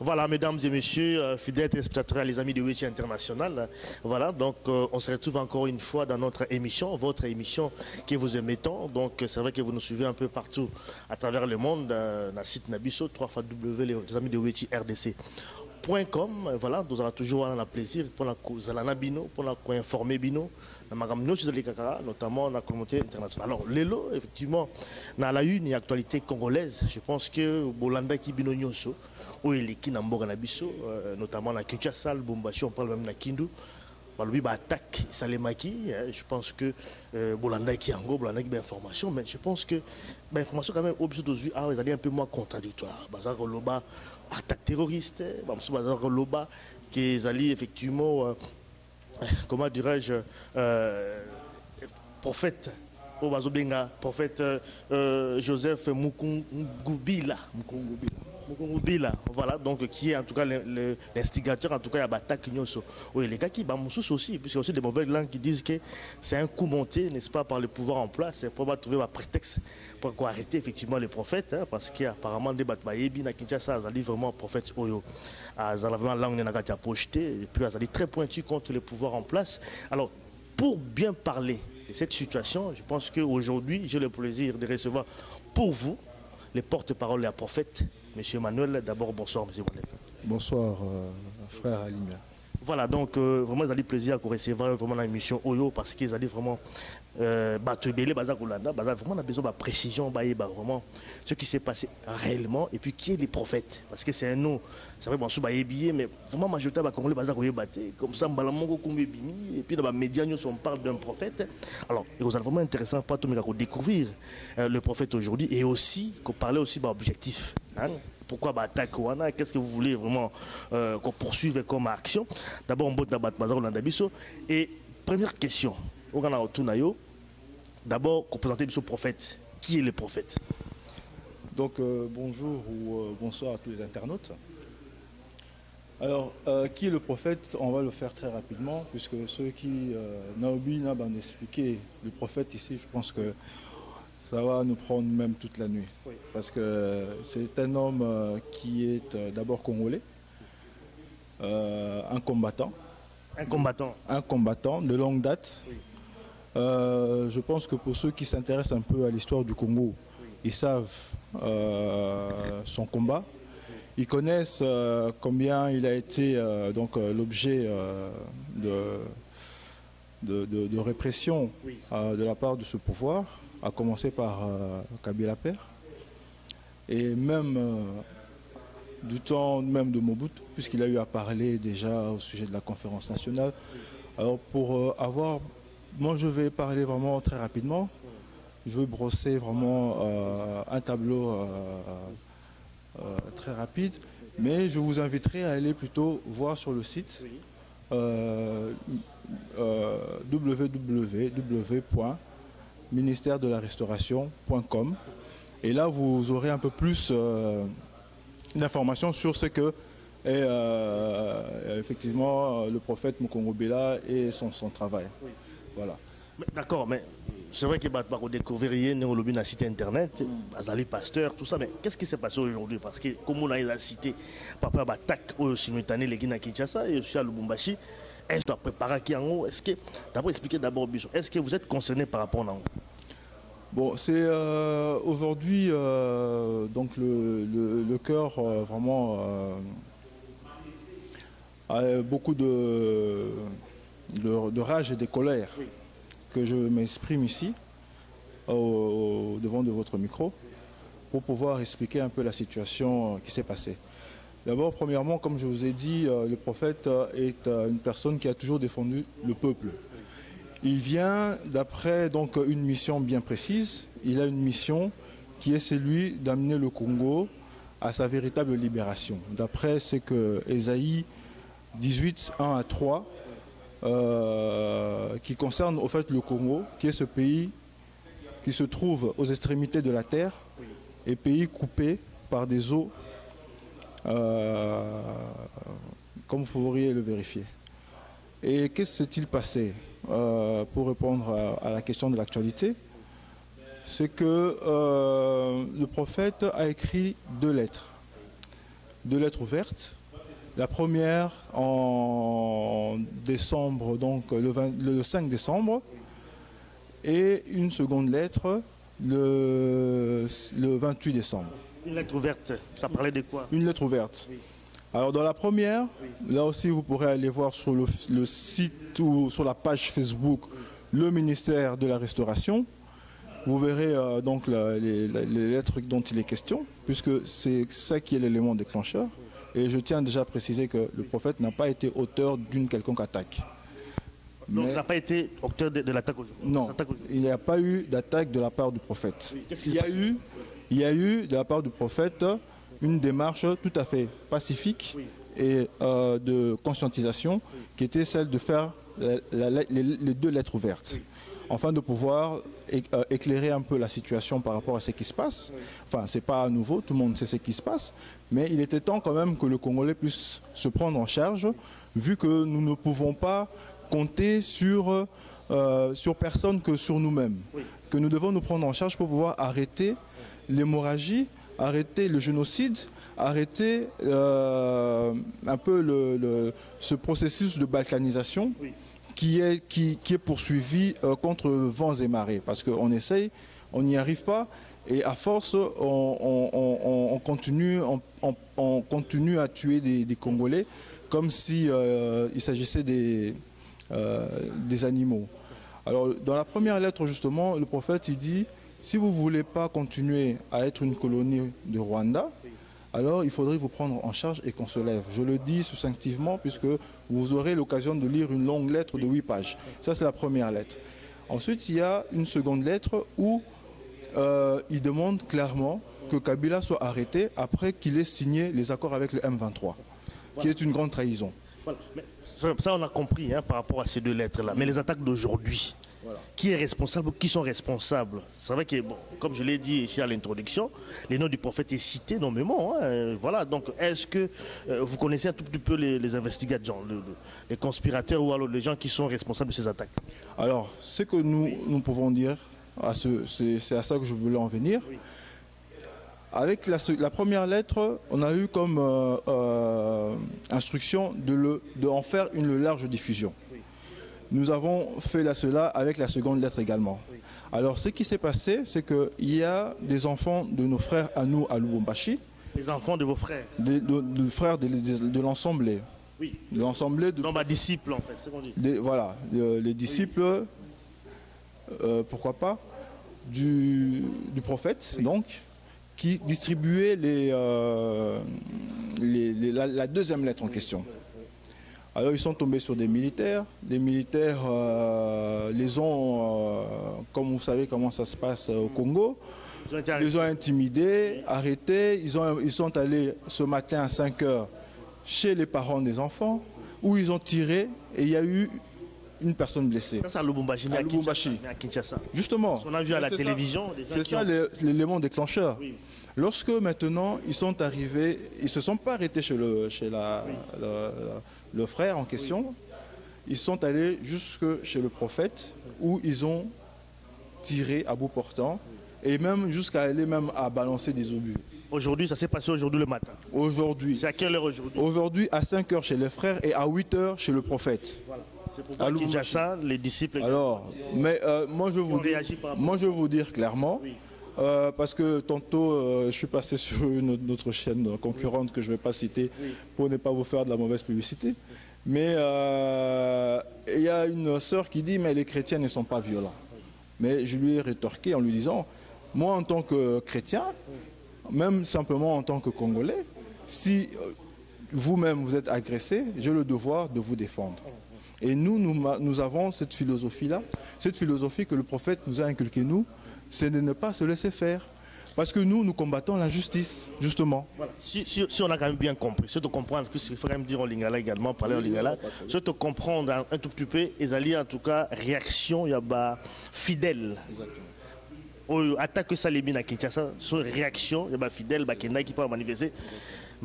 Voilà, mesdames et messieurs, fidèles téléspectateurs, les amis de Wéchi International. Voilà, donc on se retrouve encore une fois dans notre émission, votre émission que vous aimez tant. Donc c'est vrai que vous nous suivez un peu partout à travers le monde, dans le site Nabiso, 3xW, les amis de Wéchi RDC.com. Voilà, nous allons toujours avoir le plaisir pour la Bino, pour la informer Bino, notamment dans la communauté internationale. Alors, Lelo, effectivement, dans la une et actualité congolaise, je pense que Bolanda qui Bino Nyoso, où il est qui n'a notamment la Kinshasa, Lubumbashi, on parle même de Kindu. Balobi attaque Salemaki, je pense que Bolanda qui Ango, Bolanda qui information, mais je pense que l'information quand même obligée d'aujourd'hui, ils allaient un peu moins contradictoire. Bazar Loba attaque terroriste, Bazar Loba qui allaient effectivement, comment dirais-je, prophète. Au Bazobenga, prophète Joseph Mukungubila. Voilà, donc qui est en tout cas l'instigateur, en tout cas, il y a Batak Nyoso. Oui, les gars qui Bamoussous aussi, puisqu'il y a aussi des mauvaises langues qui disent que c'est un coup monté, n'est-ce pas, par le pouvoir en place, c'est pour trouver un prétexte pour arrêter effectivement les prophètes, hein, parce qu'apparemment, des Batbayebi, na Kinshasa, ils allaient vraiment prophète Oyo. Ils allaient vraiment langue n'a projeté, et puis ils allaient très pointus contre le pouvoir en place. Alors, pour bien parler de cette situation, je pense qu'aujourd'hui, j'ai le plaisir de recevoir pour vous les porte-parole et les prophètes. Monsieur Emmanuel, d'abord, bonsoir, monsieur Emmanuel. Bonsoir, frère Alimia. Voilà, donc vraiment, ils ont plaisir à recevoir vraiment l'émission Oyo parce qu'ils ont vraiment vraiment on a besoin de précision, vraiment ce qui s'est passé réellement et puis qui est les prophètes. Parce que c'est un nom, c'est vrai, bon, mais vraiment, majoritairement, comme ça, et puis dans les médias, on parle d'un prophète. Alors, c'est vraiment intéressant pour tout le monde de découvrir le prophète aujourd'hui et aussi qu'on parlait aussi d'objectif. Hein? Pourquoi attaque? Qu'est-ce que vous voulez vraiment qu'on poursuive comme action? D'abord, on botte dans le et première question, d'abord, qu'on présente le prophète. Qui est le prophète? Donc, bonjour ou bonsoir à tous les internautes. Alors, qui est le prophète? On va le faire très rapidement, puisque ceux qui n'ont expliqué le prophète ici, je pense que ça va nous prendre même toute la nuit. Oui. Parce que c'est un homme qui est d'abord congolais, un combattant. Un combattant. Un combattant de longue date. Oui. Je pense que pour ceux qui s'intéressent un peu à l'histoire du Congo, oui, ils savent son combat. Ils connaissent combien il a été l'objet de répression, oui, de la part de ce pouvoir, à commencer par Kabila Père, et même du temps même de Mobutu, puisqu'il a eu à parler déjà au sujet de la conférence nationale. Alors pour avoir... Moi je vais parler vraiment très rapidement, je vais brosser vraiment un tableau très rapide, mais je vous inviterai à aller plutôt voir sur le site www.ministère-de-la-restauration.com, et là vous aurez un peu plus d'informations sur ce que est effectivement le prophète Mukungubila et son travail. Oui. Voilà. D'accord, mais c'est vrai qu'il va découvrir rien au lobby dans le site internet, Azali Pasteur, tout ça, mais qu'est-ce qui s'est passé aujourd'hui? Parce que comme on a cité, papa attaque au simultané les Guinéens Kinshasa et aussi à Lubumbashi, est-ce que tu as préparé qui en haut? Est-ce que d'abord expliquer d'abord Bissot, est-ce que vous êtes concerné par rapport à nous? Bon, c'est aujourd'hui donc le cœur vraiment a beaucoup de rage et de colère, oui, que je m'exprime ici devant de votre micro pour pouvoir expliquer un peu la situation qui s'est passée. D'abord, premièrement, comme je vous ai dit, le prophète est une personne qui a toujours défendu le peuple. Il vient d'après donc une mission bien précise. Il a une mission qui est celui d'amener le Congo à sa véritable libération. D'après ce que Ésaïe 18, 1 à 3, qui concerne au fait le Congo, qui est ce pays qui se trouve aux extrémités de la terre, oui, et pays coupé par des eaux, comme vous pourriez le vérifier. Et qu'est-ce qui s'est-il passé? Pour répondre à la question de l'actualité, c'est que le prophète a écrit 2 lettres. deux lettres ouvertes. La première en décembre, donc le 5 décembre, et une seconde lettre le 28 décembre. Une lettre ouverte, ça parlait de quoi? Une lettre ouverte. Oui. Alors dans la première, là aussi vous pourrez aller voir sur le site ou sur la page Facebook le ministère de la Restauration. Vous verrez donc les lettres dont il est question, puisque c'est ça qui est l'élément déclencheur. Et je tiens déjà à préciser que le prophète n'a pas été auteur d'une quelconque attaque. Donc il n'a pas été auteur de l'attaque aujourd'hui? Non, il n'y a pas eu d'attaque de la part du prophète. Oui. Il y a eu de la part du prophète une démarche tout à fait pacifique et de conscientisation qui était celle de faire les deux lettres ouvertes, afin de pouvoir éclairer un peu la situation par rapport à ce qui se passe. Enfin, ce n'est pas nouveau, tout le monde sait ce qui se passe, mais il était temps quand même que le Congolais puisse se prendre en charge, vu que nous ne pouvons pas compter sur personne que sur nous-mêmes, que nous devons nous prendre en charge pour pouvoir arrêter l'hémorragie, arrêter le génocide, arrêter un peu ce processus de balkanisation qui est poursuivi contre vents et marées. Parce qu'on essaye, on n'y arrive pas, et à force, on continue à tuer des Congolais comme si il s'agissait des animaux. Alors, dans la première lettre, justement, le prophète, il dit: si vous ne voulez pas continuer à être une colonie de Rwanda, alors il faudrait vous prendre en charge et qu'on se lève. Je le dis succinctivement puisque vous aurez l'occasion de lire une longue lettre de 8 pages. Ça, c'est la première lettre. Ensuite, il y a une seconde lettre où il demande clairement que Kabila soit arrêté après qu'il ait signé les accords avec le M23, qui est une grande trahison. Voilà. Mais ça, on a compris par rapport à ces deux lettres-là. Mais les attaques d'aujourd'hui, qui est responsable, qui sont responsables? C'est vrai que, bon, comme je l'ai dit ici à l'introduction, les noms du prophète est cité nommément. Voilà, donc est-ce que vous connaissez un tout petit peu les investigateurs, les conspirateurs ou alors les gens qui sont responsables de ces attaques? Alors, ce que nous pouvons dire, c'est à ça que je voulais en venir. Oui. Avec la première lettre, on a eu comme instruction d'en faire une large diffusion. Oui. Nous avons fait cela avec la seconde lettre également. Oui. Alors, ce qui s'est passé, c'est qu'il y a des enfants de nos frères à nous à Lubumbashi. Les enfants de vos frères? De frères de l'Ensemblée. Oui. De l'Ensemblée de... Non, ma disciple, en fait, c'est qu'on dit. Voilà, les disciples, pourquoi pas, du prophète, donc, qui distribuait la deuxième lettre en question. Alors ils sont tombés sur des militaires les ont, comme vous savez comment ça se passe au Congo, ils ont intimidés, arrêtés, ils sont allés ce matin à 5 h chez les parents des enfants, où ils ont tiré et il y a eu une personne blessée. Ça, c'est à Lubumbashi, à Kinshasa. Justement. On a vu à la télévision. C'est ça l'élément déclencheur. Oui. Lorsque maintenant ils sont arrivés, ils ne se sont pas arrêtés chez le frère en question, ils sont allés jusque chez le prophète où ils ont tiré à bout portant et même jusqu'à aller même à balancer des obus. Aujourd'hui, ça s'est passé aujourd'hui le matin. Aujourd'hui. C'est à quelle heure aujourd'hui? Aujourd'hui à 5 h chez les frères et à 8 h chez le prophète. Voilà. C'est pourquoi Kinshasa, les disciples... Alors, mais moi je veux vous dire clairement... Oui. Parce que tantôt, je suis passé sur une autre chaîne concurrente que je ne vais pas citer pour ne pas vous faire de la mauvaise publicité. Mais il y a une sœur qui dit « mais les chrétiens ne sont pas violents ». Mais je lui ai rétorqué en lui disant « moi en tant que chrétien, même simplement en tant que Congolais, si vous-même vous êtes agressé, j'ai le devoir de vous défendre ». Et nous avons cette philosophie-là, cette philosophie que le prophète nous a inculquée nous, c'est de ne pas se laisser faire. Parce que nous combattons l'injustice, justement. Voilà. Si on a quand même bien compris, si on comprendre, parce qu'il faut quand même dire en lingala également, parler en lingala, si on comprendre un tout petit peu, et aller en tout cas, réaction, il y a fidèle. Exactement. Attaque ça les mines à Kinshasa, sur réaction, il y a fidèle, qui peut manifester.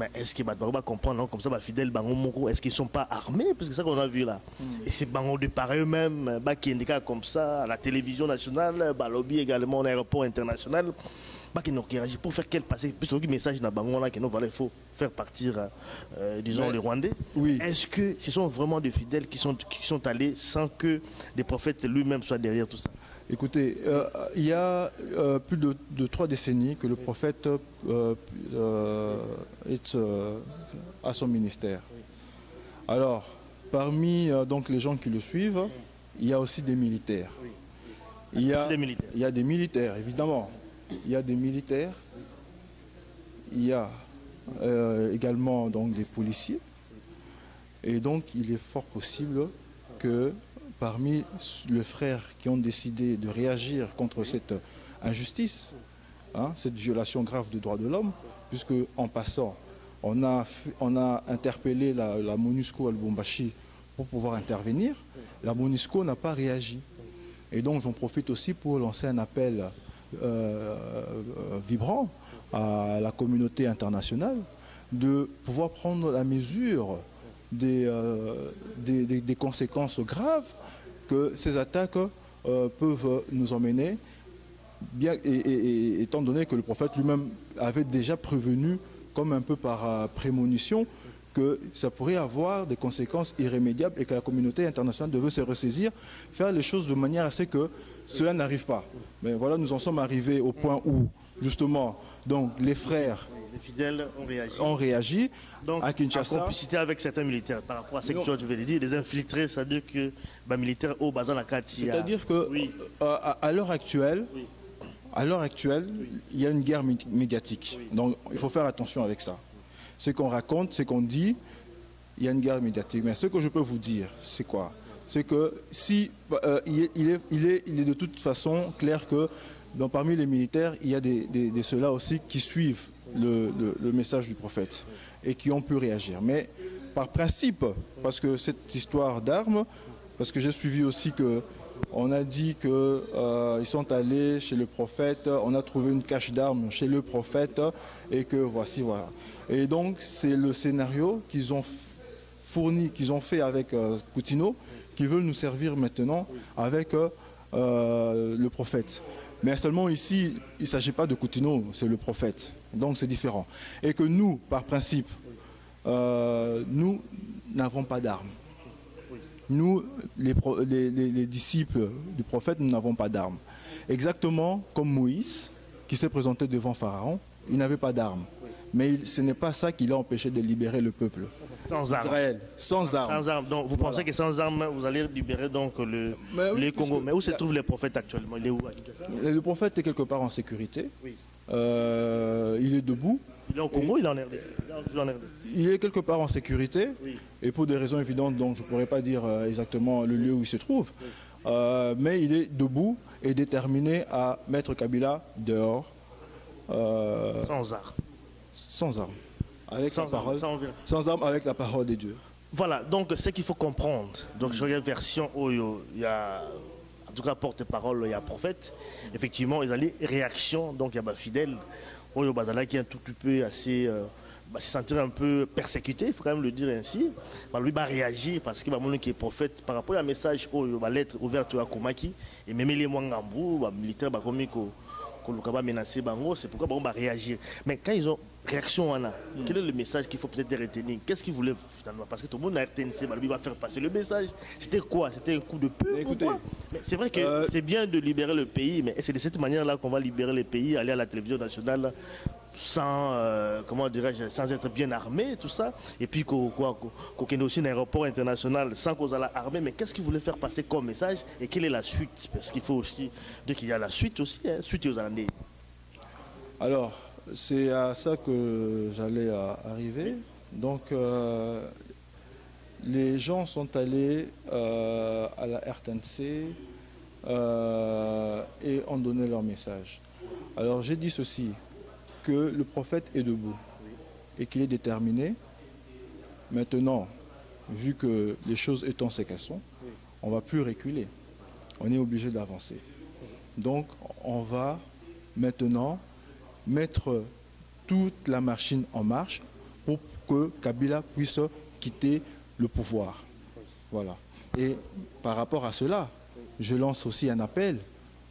Mais est-ce qu'ils va comprendre, comme ça, fidèle Bango Moko, est-ce qu'ils ne sont pas armés? Parce que c'est ça qu'on a vu là. Et c'est Bango de par eux-mêmes, qui indiquent comme ça, à la télévision nationale, lobby également, en aéroport international. Qui nous réagit pour faire quel passé, plus le message dans Bango là, qu'il faut faire partir, disons, les Rwandais. Oui. Est-ce que ce sont vraiment des fidèles qui sont allés sans que les prophètes lui-même soient derrière tout ça? Écoutez, il y a plus de 3 décennies que le prophète est à son ministère. Alors, parmi donc, les gens qui le suivent, il y a aussi des militaires. Il y a des militaires, évidemment. Il y a des militaires, il y a également donc, des policiers. Et donc, il est fort possible que parmi les frères qui ont décidé de réagir contre cette injustice, cette violation grave des droits de l'homme, puisque en passant, on a interpellé la MONUSCO à Lubumbashi pour pouvoir intervenir, la MONUSCO n'a pas réagi. Et donc j'en profite aussi pour lancer un appel vibrant à la communauté internationale de pouvoir prendre la mesure des conséquences graves que ces attaques peuvent nous emmener, bien, étant donné que le prophète lui-même avait déjà prévenu, comme un peu par prémonition, que ça pourrait avoir des conséquences irrémédiables et que la communauté internationale devait se ressaisir, faire les choses de manière à ce que cela n'arrive pas. Mais voilà, nous en sommes arrivés au point où, justement, donc, les frères... Les fidèles ont réagi donc, à Kinshasa. En complicité avec certains militaires par rapport à ce que tu veux dire, les infiltrés, c'est-à-dire que les militaires au bazar la carte. C'est-à-dire que à l'heure actuelle, il y a une guerre médiatique. Donc il faut faire attention avec ça. Ce qu'on raconte, ce qu'on dit, il y a une guerre médiatique. Mais ce que je peux vous dire, c'est quoi? C'est que si il est de toute façon clair que donc, parmi les militaires, il y a de ceux-là aussi qui suivent le message du prophète et qui ont pu réagir. Mais par principe, parce que cette histoire d'armes, parce que j'ai suivi aussi que on a dit qu'ils sont allés chez le prophète, on a trouvé une cache d'armes chez le prophète et que voici, voilà. Et donc c'est le scénario qu'ils ont fourni, qu'ils ont fait avec Coutinho, qu'ils veulent nous servir maintenant avec le prophète. Mais seulement ici, il ne s'agit pas de Coutinho, c'est le prophète. Donc c'est différent. Et que nous, par principe, nous n'avons pas d'armes. Nous, les disciples du prophète, nous n'avons pas d'armes. Exactement comme Moïse, qui s'est présenté devant Pharaon, il n'avait pas d'armes. Mais ce n'est pas ça qui l'a empêché de libérer le peuple. Sans armes. Israël, sans armes. Sans armes. Donc vous pensez que sans armes, vous allez libérer donc les Congo. Mais où se trouvent les prophètes actuellement? Il est où? Le prophète est quelque part en sécurité. Oui. Il est debout. Il est au Congo, il est en RDC. Il est quelque part en sécurité. Oui. Et pour des raisons évidentes, donc je ne pourrais pas dire exactement le lieu où il se trouve. Oui. Mais il est debout et déterminé à mettre Kabila dehors. Sans armes. Sans armes. Avec sans armes, sans armes avec la parole de Dieu. Voilà, donc ce qu'il faut comprendre. Donc je regarde version où il y a, en tout cas porte-parole, il y a prophète. Effectivement, ils ont les réactions, donc il y a fidèle. Où il y a qui est un tout petit peu assez... se sentir un peu persécuté, il faut quand même le dire ainsi. Lui va réagir parce qu'il va montrer qu'il est prophète par rapport à un message où il va l'être ouvert à Komaki et même les Mwangambou, les militaires, comme menacer Bango, c'est pourquoi on va réagir. Mais quand ils ont réaction, quel est le message qu'il faut peut-être retenir? Qu'est-ce qu'ils voulaient finalement? Parce que tout le monde a RTNC, lui va faire passer le message. C'était quoi? C'était un coup de pub? C'est vrai que c'est bien de libérer le pays, mais c'est de cette manière-là qu'on va libérer le pays, aller à la télévision nationale sans, comment dirais-je, sans être bien armé, tout ça. Et puis qu'on ait aussi un aéroport international sans qu'on soit armé. Mais qu'est-ce qu'ils voulaient faire passer comme message et quelle est la suite? Parce qu'il faut aussi dire qu'il y a la suite aussi, suite aux années. Alors, c'est à ça que j'allais arriver. Donc, les gens sont allés à la RTNC et ont donné leur message. Alors, j'ai dit ceci, que le prophète est debout et qu'il est déterminé. Maintenant, vu que les choses étant ce qu'elles sont, on ne va plus reculer. On est obligé d'avancer. Donc, on va maintenant mettre toute la machine en marche pour que Kabila puisse quitter le pouvoir. Voilà. Et par rapport à cela, je lance aussi un appel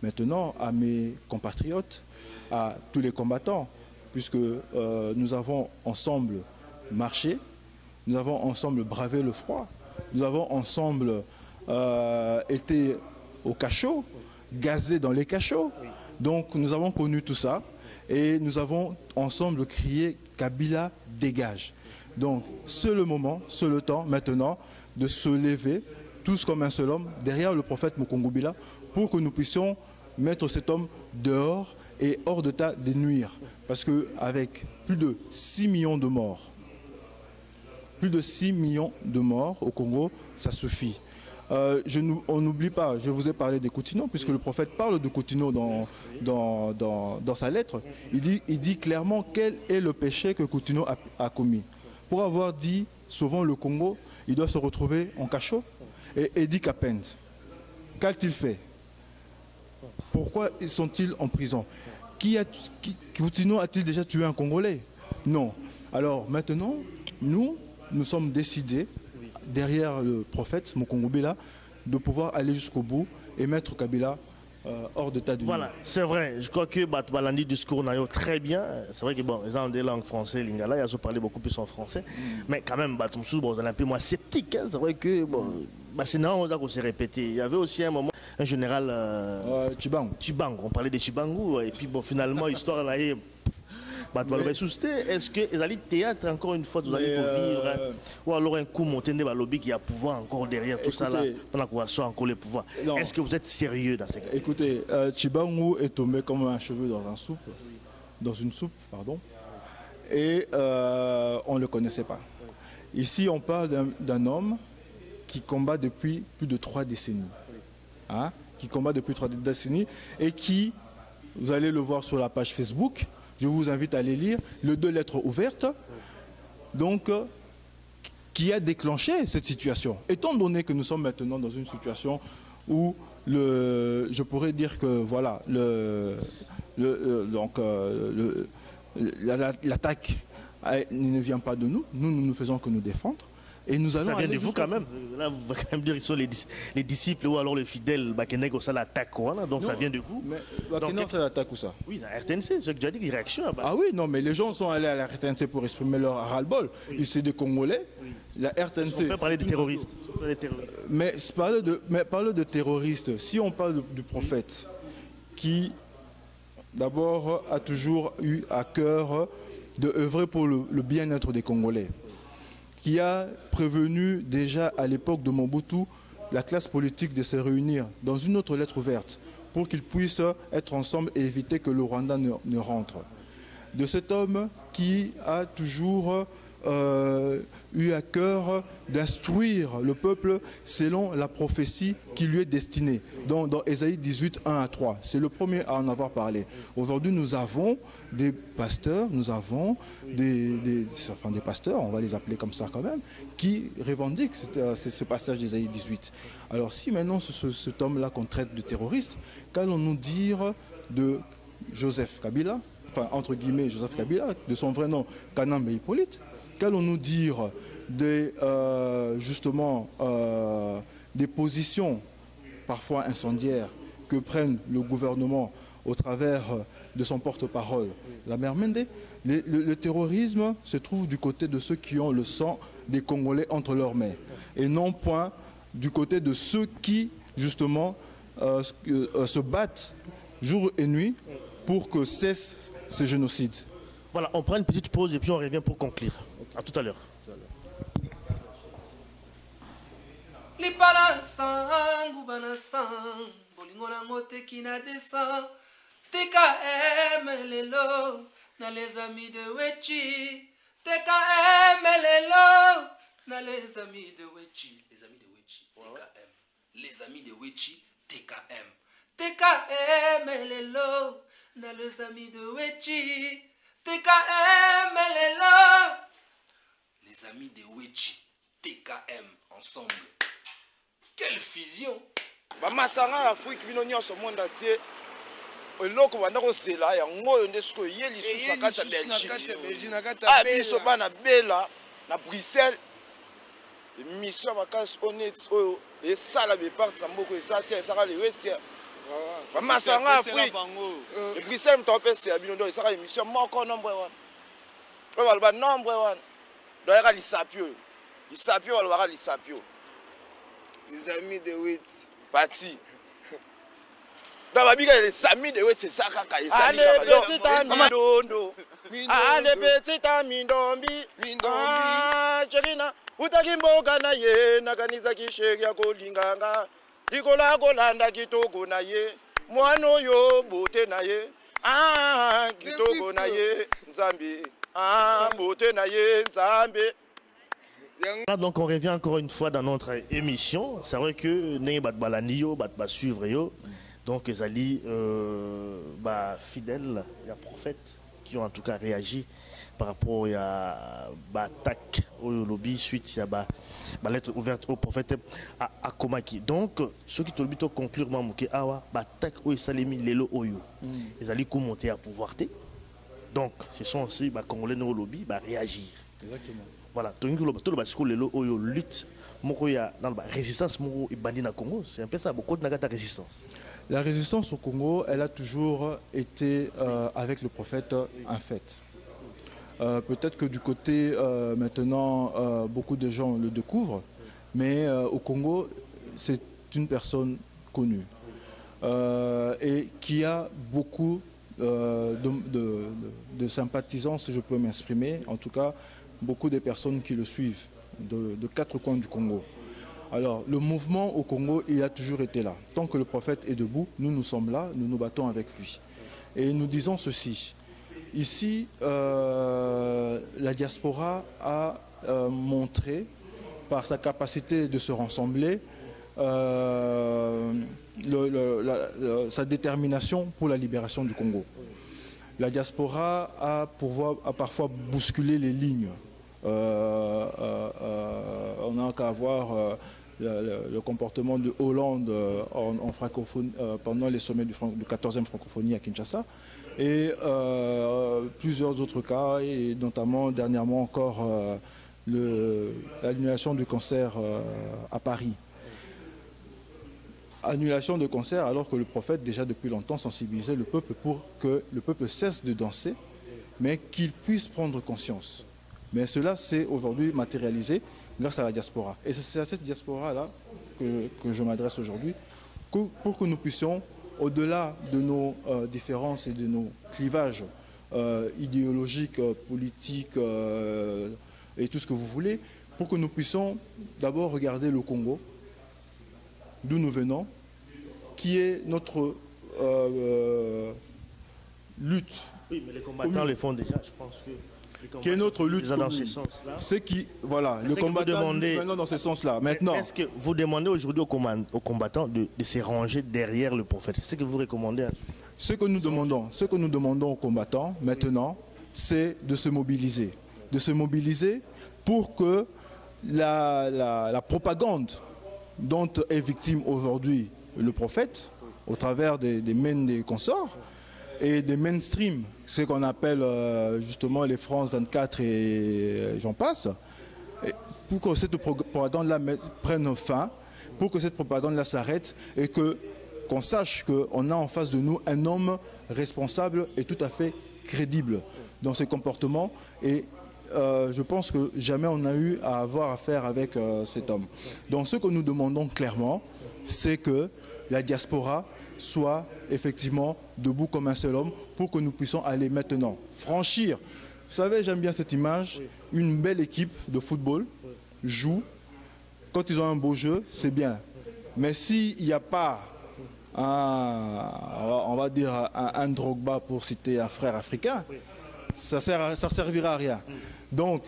maintenant à mes compatriotes, à tous les combattants, puisque nous avons ensemble marché, nous avons ensemble bravé le froid, nous avons ensemble été au cachot, gazé dans les cachots. Donc nous avons connu tout ça et nous avons ensemble crié Kabila dégage. Donc c'est le moment, c'est le temps maintenant de se lever tous comme un seul homme derrière le prophète Mokongobila pour que nous puissions mettre cet homme dehors et hors d'état de nuire. Parce qu'avec plus de 6 millions de morts, au Congo, ça suffit. On n'oublie pas, je vous ai parlé des Coutinho, puisque le prophète parle de Coutinho dans sa lettre. Il dit clairement quel est le péché que Coutinho a commis. Pour avoir dit, sauvant le Congo, il doit se retrouver en cachot. Et Edi Kapend, qu'a-t-il fait? Pourquoi sont-ils en prison? Coutinho a-t-il déjà tué un Congolais? Non. Alors maintenant, nous sommes décidés, derrière le prophète Mokongobila, de pouvoir aller jusqu'au bout et mettre Kabila hors d'état de nuire. Voilà, c'est vrai. Je crois que Balandi discours n'a très bien. C'est vrai que bon, ils ont des langues françaises, lingala, ils ont parlé beaucoup plus en français. Mais quand même, Batumsou, bon, on est un peu moins sceptique. Hein. C'est vrai que bon, c'est normal qu'on s'est répété. Il y avait aussi un moment, un général Chibangu. On parlait de Chibangu. Et puis bon, finalement, l'histoire là est. Est-ce que les alliés théâtre, encore une fois, vous allez vivre ou alors un coup monté de lobby qui a pouvoir encore derrière tout ça là, pendant qu'on soit encore le pouvoir. Est-ce que vous êtes sérieux dans ces cas? Écoutez, Chibangu est tombé comme un cheveu dans une soupe, pardon, et on ne le connaissait pas. Ici, on parle d'un homme qui combat depuis plus de 3 décennies. Hein, qui combat depuis 3 décennies et qui, vous allez le voir sur la page Facebook, je vous invite à aller lire, les 2 lettres ouvertes, donc, qui a déclenché cette situation. Étant donné que nous sommes maintenant dans une situation où je pourrais dire que voilà, l'attaque ne vient pas de nous, nous ne faisons que nous défendre. Et nous allons ça vient de vous quand même. Là, vous allez quand même dire qu'ils sont les disciples ou alors les fidèles. Bakenek ou ça l'attaque. Donc non, ça vient de vous. Mais Bakenek, ça l'attaque ou ça? Oui, la RTNC, c'est que tu as dit, des réactions. Ah oui, non, mais les gens sont allés à la RTNC pour exprimer leur ras-le-bol. Oui. C'est des Congolais. Oui. La RTNC. On peut parler des terroristes. Mais parler de terroristes, si on parle du prophète, qui d'abord a toujours eu à cœur de œuvrer pour le bien-être des Congolais, qui a prévenu déjà à l'époque de Mobutu la classe politique de se réunir dans une autre lettre ouverte pour qu'ils puissent être ensemble et éviter que le Rwanda ne rentre. De cet homme qui a toujours eu à cœur d'instruire le peuple selon la prophétie qui lui est destinée. Dans Ésaïe 18, 1 à 3, c'est le premier à en avoir parlé. Aujourd'hui, nous avons des pasteurs, nous avons des pasteurs, on va les appeler comme ça quand même, qui revendiquent ce passage d'Ésaïe 18. Alors si maintenant cet homme-là qu'on traite de terroriste, qu'allons-nous dire de Joseph Kabila, enfin entre guillemets Joseph Kabila, de son vrai nom Kanambe Hippolyte? Qu'allons-nous dire justement des positions parfois incendiaires que prennent le gouvernement au travers de son porte-parole, la mère Mende? Le terrorisme se trouve du côté de ceux qui ont le sang des Congolais entre leurs mains et non point du côté de ceux qui justement se battent jour et nuit pour que cesse ce génocide. Voilà, on prend une petite pause et puis on revient pour conclure. À tout à l'heure. Les amis de Wechi, TKM lelo, na les amis de Wechi, les amis de Wechi, TKM, les amis de Wechi, TKM, TKM lelo, na les amis de Wechi, TKM lelo, les amis de Wechi, TKM ensemble. Quelle fusion! Bamasanga Afrique bino nyonso monde entier. Eloko banda kosela yango nde siko ye lisusu na kati ya Belgique. Ah biso bana bela na Bruxelles mission makasi honnête oyo et ça la partie samboko et ça ça va les retirer maman ça nga Afrique et Bruxelles me topé c'est abino donc ça émission moko nombre 1 on va nombre 1 donc il lisapio on va lisapio les amis de Wet parti donc babiga les amis de Wet c'est ça kaka les amis allez petit ami ndombi chekina utakimboka na ye nakanisa kisheki yako linganga likola kolanda kitoko na ye mwana oyo bote na ye kitoko na ye nzambe bote na ye nzambe. Donc on revient encore une fois dans notre émission. C'est vrai que n'est pas balanio, pas suivre yo. Donc les alliés fidèles, les prophètes qui ont en tout cas réagi par rapport à l'attaque au lobby suite à la lettre ouverte au prophète à Komaki. Donc, ceux qui te le conclure, l'attaque au Salemi Lelo Oyo, ils allaient monter à pouvoir. Donc, ce sont aussi les Congolais au lobby réagir. Exactement. Voilà, tout le basco Lelo Oyo lutte. Dans la résistance et bandit na Congo, c'est un peu ça, beaucoup de résistance. La résistance au Congo, elle a toujours été avec le prophète un fait. Peut-être que du côté maintenant, beaucoup de gens le découvrent, mais au Congo, c'est une personne connue et qui a beaucoup de sympathisants, si je peux m'exprimer, en tout cas, beaucoup de personnes qui le suivent de quatre coins du Congo. Alors, le mouvement au Congo, il a toujours été là. Tant que le prophète est debout, nous sommes là, nous nous battons avec lui. Et nous disons ceci. Ici, la diaspora a montré, par sa capacité de se rassembler, sa détermination pour la libération du Congo. La diaspora a parfois bousculé les lignes. On n'a qu'à voir le comportement de Hollande en francophonie, pendant les sommets du 14e francophonie à Kinshasa. Et plusieurs autres cas, et notamment dernièrement encore l'annulation du concert à Paris. Annulation de concert alors que le prophète déjà depuis longtemps sensibilisait le peuple pour que le peuple cesse de danser, mais qu'il puisse prendre conscience. Mais cela s'est aujourd'hui matérialisé grâce à la diaspora. Et c'est à cette diaspora-là que je m'adresse aujourd'hui, pour que nous puissions, au-delà de nos différences et de nos clivages idéologiques, politiques et tout ce que vous voulez, pour que nous puissions d'abord regarder le Congo, d'où nous venons, qui est notre lutte. Oui, mais les combattants le font déjà, je pense que... Qui est notre lutte dans ce sens-là. C'est qui, voilà, le combattant maintenant dans ce sens-là. Maintenant, est-ce que vous demandez aujourd'hui aux combattants de se ranger derrière le prophète? C'est ce que vous recommandez? Ce que nous demandons aux combattants maintenant, c'est de se mobiliser. De se mobiliser pour que la propagande dont est victime aujourd'hui le prophète, au travers des mènes des consorts, et des mainstream, ce qu'on appelle justement les France 24 et j'en passe, pour que cette propagande-là prenne fin, pour que cette propagande-là s'arrête et qu'on sache qu'on a en face de nous un homme responsable et tout à fait crédible dans ses comportements. Et je pense que jamais on n'a eu à avoir affaire avec cet homme. Donc ce que nous demandons clairement, c'est que la diaspora soit effectivement debout comme un seul homme pour que nous puissions aller maintenant franchir. Vous savez, j'aime bien cette image, une belle équipe de football joue, quand ils ont un beau jeu, c'est bien. Mais s'il n'y a pas on va dire un Drogba pour citer un frère africain, ça servira à rien. Donc,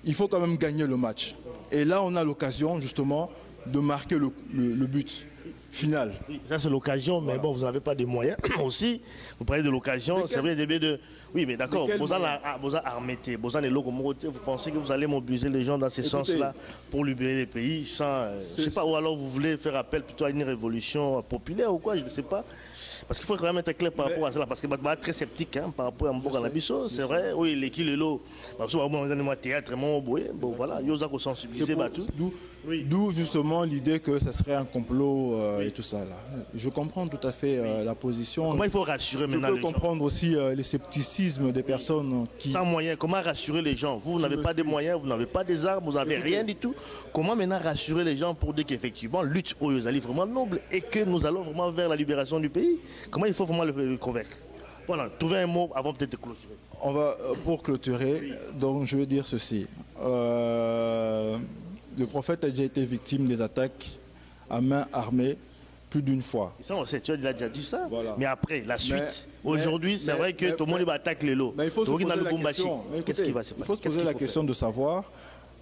il faut quand même gagner le match. Et là, on a l'occasion justement de marquer le but. final. Oui, ça c'est l'occasion, mais bon, vous n'avez pas de moyens aussi. Vous parlez de l'occasion, c'est vrai, oui, mais d'accord, vous armé, vous pensez que vous allez mobiliser les gens dans ce sens-là pour libérer les pays sans, je sais pas, ou alors vous voulez faire appel plutôt à une révolution populaire ou quoi, je ne sais pas. Parce qu'il faut quand même être clair par rapport à cela, parce que je suis très sceptique par rapport à Mboka Nabiso, c'est vrai, oui, l'équipe est là, parce que moi, théâtre, bon voilà, il y a aussi sensibiliser tout. D'où justement l'idée que ce serait un complot et tout ça là. Je comprends tout à fait la position. Comment il faut rassurer maintenant les gens? Je peux comprendre aussi les scepticismes des personnes qui... Sans moyens, comment rassurer les gens? Vous n'avez pas de moyens, vous n'avez pas des armes, vous n'avez rien du tout. Comment maintenant rassurer les gens pour dire qu'effectivement, lutte aux alliés vraiment noble et que nous allons vraiment vers la libération du pays? Comment il faut vraiment le convaincre? Voilà, trouvez un mot avant peut-être de clôturer. On va, pour clôturer, donc je veux dire ceci. Le prophète a déjà été victime des attaques à main armée plus d'une fois. Ça, on sait, tu as déjà dit ça. Voilà. Mais après, la suite, aujourd'hui, c'est vrai que tout le monde attaque les lots. Mais il faut se poser la question. Qu'est-ce qui va se passer? Il faut se poser la question de savoir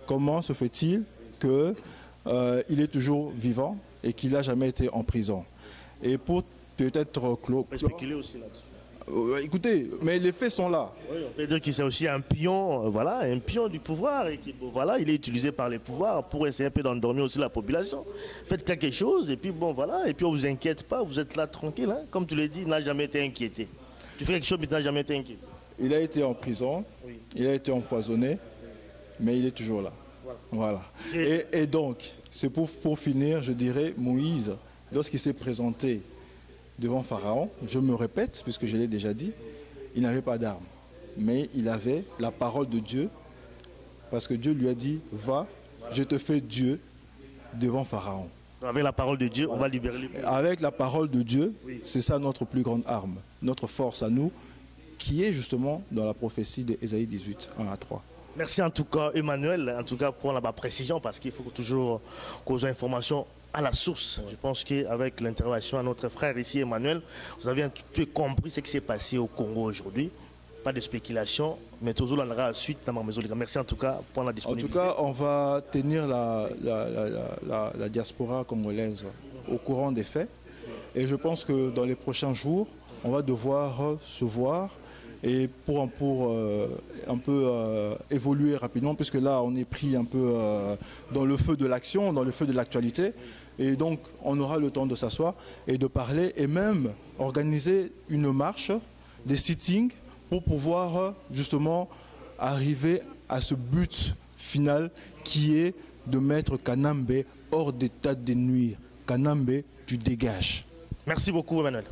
comment se fait-il qu'il est toujours vivant et qu'il n'a jamais été en prison. Et pour peut-être clore... On peut spéculer aussi là-dessus. Écoutez, mais les faits sont là. Oui, on peut dire qu'il c'est aussi un pion, voilà, un pion du pouvoir et qui, voilà, il est utilisé par les pouvoirs pour essayer un peu d'endormir aussi la population. Faites quelque chose et puis bon voilà, et puis on vous inquiète pas, vous êtes là tranquille, hein. Comme tu l'as dit, il n'a jamais été inquiété. Tu fais quelque chose mais tu n'as jamais été inquiété. Il a été en prison, oui. Il a été empoisonné, mais il est toujours là. Voilà. Et donc, c'est pour finir, je dirais, Moïse, lorsqu'il s'est présenté devant Pharaon, je me répète, puisque je l'ai déjà dit, il n'avait pas d'armes. Mais il avait la parole de Dieu, parce que Dieu lui a dit, va, je te fais Dieu devant Pharaon. Avec la parole de Dieu, voilà. On va libérer les pays. Avec la parole de Dieu, oui. C'est ça notre plus grande arme, notre force à nous, qui est justement dans la prophétie d'Ésaïe 18, 1 à 3. Merci en tout cas Emmanuel, en tout cas pour la précision, parce qu'il faut toujours causer information à la source. Je pense qu'avec l'intervention à notre frère ici, Emmanuel, vous avez un peu compris ce qui s'est passé au Congo aujourd'hui. Pas de spéculation, mais toujours on aura suite dans ma maison. Merci en tout cas pour la disponibilité. En tout cas, on va tenir la diaspora congolaise au courant des faits. Et je pense que dans les prochains jours, on va devoir se voir et pour un peu évoluer rapidement, puisque là on est pris un peu dans le feu de l'action, dans le feu de l'actualité, et donc on aura le temps de s'asseoir et de parler et même organiser une marche, des sittings pour pouvoir justement arriver à ce but final qui est de mettre Kanambe hors d'état de nuire. Kanambe, tu dégages. Merci beaucoup Emmanuel.